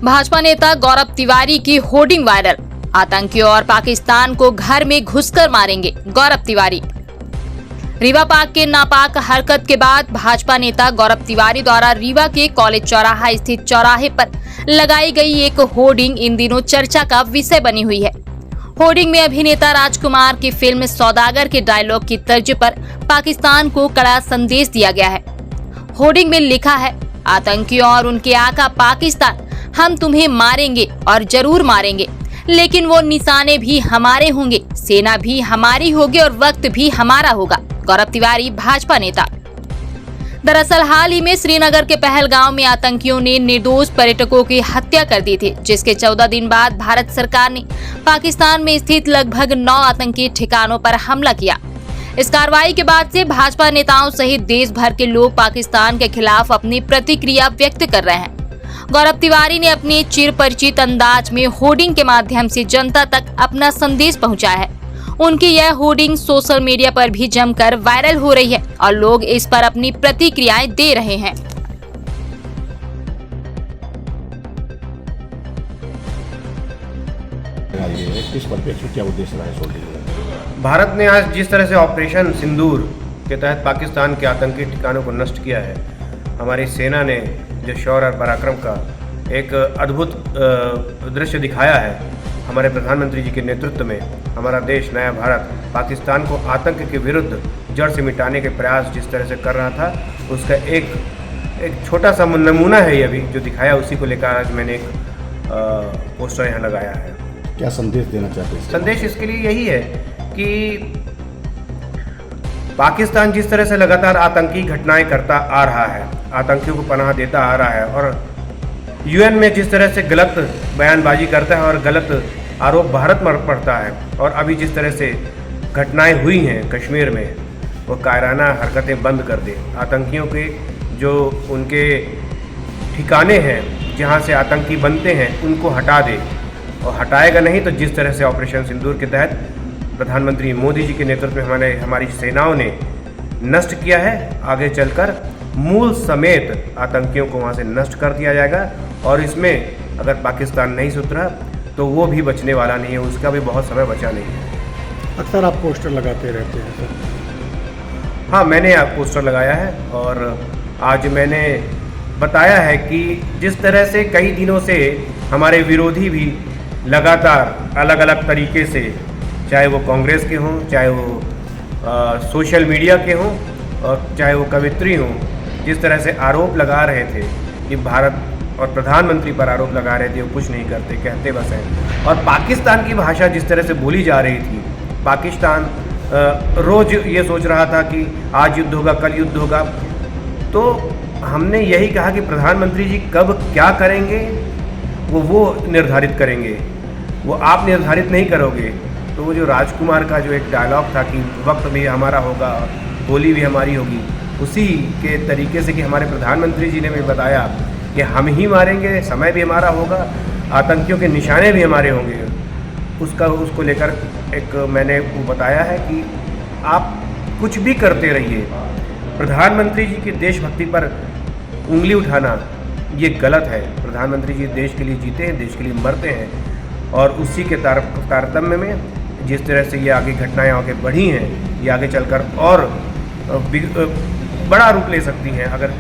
भाजपा नेता गौरव तिवारी की hoarding viral. आतंकियों और पाकिस्तान को घर में घुसकर मारेंगे, गौरव तिवारी। रीवा पार्क के नापाक हरकत के बाद भाजपा नेता गौरव तिवारी द्वारा रीवा के कॉलेज चौराहा स्थित चौराहे पर लगाई गई एक होर्डिंग इन दिनों चर्चा का विषय बनी हुई है। होर्डिंग में अभिनेता राजकुमार की फिल्म सौदागर के डायलॉग की तर्ज पर पाकिस्तान को कड़ा संदेश दिया गया है। होर्डिंग में लिखा है, आतंकियों और उनके आका पाकिस्तान, हम तुम्हें मारेंगे और जरूर मारेंगे, लेकिन वो निशाने भी हमारे होंगे, सेना भी हमारी होगी और वक्त भी हमारा होगा। गौरव तिवारी, भाजपा नेता। दरअसल हाल ही में श्रीनगर के पहलगांव में आतंकियों ने निर्दोष पर्यटकों की हत्या कर दी थी, जिसके 14 दिन बाद भारत सरकार ने पाकिस्तान में स्थित लगभग 9 आतंकी ठिकानों पर हमला किया। इस कार्रवाई के बाद से भाजपा नेताओं सहित देश भर के लोग पाकिस्तान के खिलाफ अपनी प्रतिक्रिया व्यक्त कर रहे हैं। गौरव तिवारी ने अपने चिरपरिचित अंदाज में होर्डिंग के माध्यम से जनता तक अपना संदेश पहुंचाया है। उनकी यह होर्डिंग सोशल मीडिया पर भी जमकर वायरल हो रही है और लोग इस पर अपनी प्रतिक्रियाएं दे रहे हैं। किस परिप्रेक्ष्य क्या उद्देश्य रहा है होर्डिंग? भारत ने आज जिस तरह से ऑपरेशन सिंदूर के तहत पाकिस्तान के आतंकी ठिकानों को नष्ट किया है, हमारी सेना ने जो शौर्य और पराक्रम का एक अद्भुत दृश्य दिखाया है, हमारे प्रधानमंत्री जी के नेतृत्व में हमारा देश नया भारत पाकिस्तान को आतंक के विरुद्ध जड़ से मिटाने के प्रयास जिस तरह से कर रहा था, उसका एक छोटा सा नमूना है ये अभी जो दिखाया, उसी को लेकर आज मैंने एक पोस्टर यहाँ लगाया है। क्या संदेश देना चाहते हैं? संदेश इसके लिए यही है कि पाकिस्तान जिस तरह से लगातार आतंकी घटनाएं करता आ रहा है, आतंकियों को पनाह देता आ रहा है और यूएन में जिस तरह से गलत बयानबाजी करता है और गलत आरोप भारत पर पड़ता है, और अभी जिस तरह से घटनाएं हुई हैं कश्मीर में, वो कायराना हरकतें बंद कर दे। आतंकियों के जो उनके ठिकाने हैं जहां से आतंकी बनते हैं उनको हटा दे, और हटाएगा नहीं तो जिस तरह से ऑपरेशन सिंदूर के तहत प्रधानमंत्री मोदी जी के नेतृत्व में हमारी सेनाओं ने नष्ट किया है, आगे चलकर मूल समेत आतंकियों को वहां से नष्ट कर दिया जाएगा। और इसमें अगर पाकिस्तान नहीं सुधरा तो वो भी बचने वाला नहीं है, उसका भी बहुत समय बचा नहीं है। अक्सर आप पोस्टर लगाते रहते हैं सर? हाँ, मैंने पोस्टर लगाया है और आज मैंने बताया है कि जिस तरह से कई दिनों से हमारे विरोधी भी लगातार अलग अलग तरीके से, चाहे वो कांग्रेस के हों, चाहे वो सोशल मीडिया के हों और चाहे वो कवित्री हों, जिस तरह से आरोप लगा रहे थे कि भारत और प्रधानमंत्री पर आरोप लगा रहे थे, वो कुछ नहीं करते, कहते बस हैं। और पाकिस्तान की भाषा जिस तरह से बोली जा रही थी, पाकिस्तान रोज़ ये सोच रहा था कि आज युद्ध होगा, कल युद्ध होगा, तो हमने यही कहा कि प्रधानमंत्री जी कब क्या करेंगे वो निर्धारित करेंगे, वो आप निर्धारित नहीं करोगे। तो वो जो राजकुमार का जो एक डायलॉग था कि वक्त भी हमारा होगा, गोली भी हमारी होगी, उसी के तरीके से कि हमारे प्रधानमंत्री जी ने भी बताया कि हम ही मारेंगे, समय भी हमारा होगा, आतंकियों के निशाने भी हमारे होंगे, उसको लेकर एक मैंने वो बताया है कि आप कुछ भी करते रहिए, प्रधानमंत्री जी की देशभक्ति पर उंगली उठाना ये गलत है। प्रधानमंत्री जी देश के लिए जीते हैं, देश के लिए मरते हैं, और उसी के तारतम्य में जिस तरह से ये आगे घटनाएं आगे बढ़ी हैं, ये आगे चलकर और बड़ा रूप ले सकती हैं अगर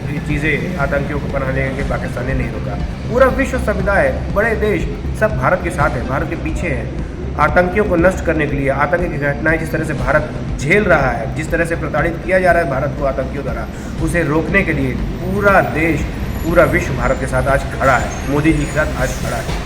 ये चीज़ें आतंकियों को पनाह देंगे। पाकिस्तान ने नहीं रोका, पूरा विश्व संविदा है, बड़े देश सब भारत के साथ है, भारत के पीछे हैं आतंकियों को नष्ट करने के लिए। आतंकी की घटनाएं जिस तरह से भारत झेल रहा है, जिस तरह से प्रताड़ित किया जा रहा है भारत को आतंकियों द्वारा, उसे रोकने के लिए पूरा देश, पूरा विश्व भारत के साथ आज खड़ा है, मोदी जी के साथ आज खड़ा है।